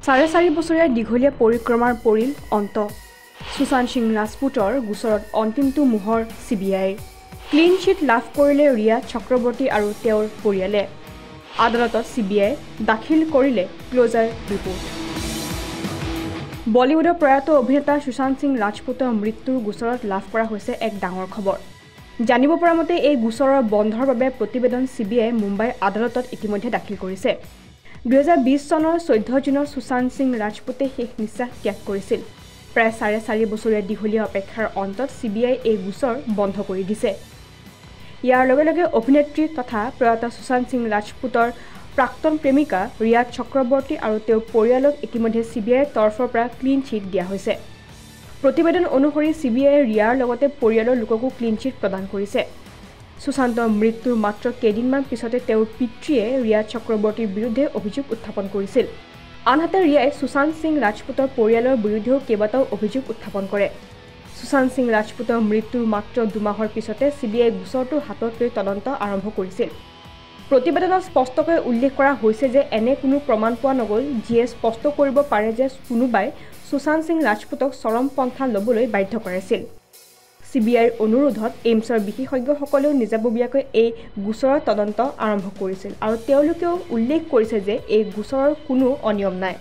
4.5 বছৰীয়া দীঘলীয়া পৰিক্ৰমাৰ পৰিল অন্ত সুশান্ত সিং ৰাজপুতৰ গোচৰত অন্তিমটো মোহৰ CBI ক্লিন চিট লাভ কৰিলে ৰিয়া চক্ৰৱৰ্তী আৰু তেওঁৰ পৰিয়ালে আদালতত CBI দাখিল কৰিলে ক্লোজাৰ ৰিপৰ্ট বলিউডৰ প্ৰয়াত অভিনেতা সুশান্ত সিং ৰাজপুতৰ মৃত্যুৰ গোচৰত লাভ কৰা হৈছে এক ডাঙৰ খবৰ জানিব পৰা মতে এই গোচৰৰ বন্ধৰ বাবে প্ৰতিবেদন CBI মুম্বাইৰ আদালতত ইতিমধ্যে দাখিল কৰিছে 2020 চনৰ 14 জুনত সুশান্ত সিং ৰাজপুতে শেষ নিশ্বাস ত্যাগ কৰিছিল প্ৰায় 4.5 বছৰীয়া দীঘলীয়া অপেক্ষাৰ অন্তত CBI এই গোচৰ বন্ধ কৰি দিছে ইয়াৰ লগে লগে অভিনেত্ৰী তথা প্ৰয়াত সুশান্ত সিং ৰাজপুতৰ প্ৰাক্তন প্ৰেমিকা ৰিয়া চক্ৰৱৰ্তী আৰু তেওঁৰ পৰিয়ালক ইতিমধ্যে CBI তৰফৰ পৰা ক্লিন চিট দিয়া হৈছে প্ৰতিবেদন অনুসৰি CBI ৰিয়াৰ লগতে পৰিয়ালৰ লোককো ক্লিন চিট প্ৰদান কৰিছে সুশান্তৰ মৃত্যুৰ মাত্ৰ কেইদিনমান পিছতে তেওঁৰ পিতৃয়ে ৰিয়া চক্ৰৱৰ্তীৰ বিৰুদ্ধে অভিযোগ উত্থাপন কৰিছিল আনহাতে ৰিয়াই সুশান্ত সিং ৰাজপুতৰ পৰিয়ালৰ বিৰুদ্ধেও কেইবাটাও অভিযোগ উত্থাপন কৰে সুশান্ত সিং ৰাজপুতৰ মৃত্যুৰ মাত্ৰ 2 মাহৰ পিছতে CBI গোচৰটো হাতত লৈ তদন্ত আৰম্ভ কৰিছিল প্ৰতিবেদনত স্পষ্টকৈ উল্লেখ কৰা হৈছে যে এনে কোনো প্ৰমাণ পোৱা নগল যিয়ে স্পষ্ট কৰিব পাৰে যে কোনোবাই সুশান্ত সিং ৰাজপুতক চৰম পন্থা ল'বলৈ বাধ্য কৰাইছিল CBIৰ অনুৰোধত এইমছৰ বিশেষজ্ঞসকলেও নিজাববীয়াকৈ এই গোচৰৰ তদন্ত আৰম্ভ কৰিছিল আৰু তেওঁলোকেও উল্লেখ কৰিছে যে এই গোচৰৰ কোনো অনিয়ম নাই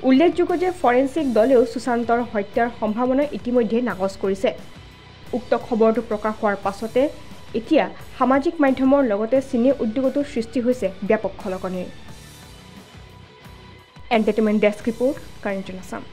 উল্লেখযোগ্য যে ফৰেনচিক দলেও সুশান্তৰ হত্যাৰ সম্ভাৱনা ইতিমধ্যে নাকচ কৰিছে উক্ত খবৰটো প্ৰকাশ হোৱাৰ পাছতে এতিয়া সামাজিক মাধ্যমৰ লগতে চিনে উদ্যোগতো সৃষ্টি হৈছে ব্যাপক খলকনিৰ entertainment desk report current Assam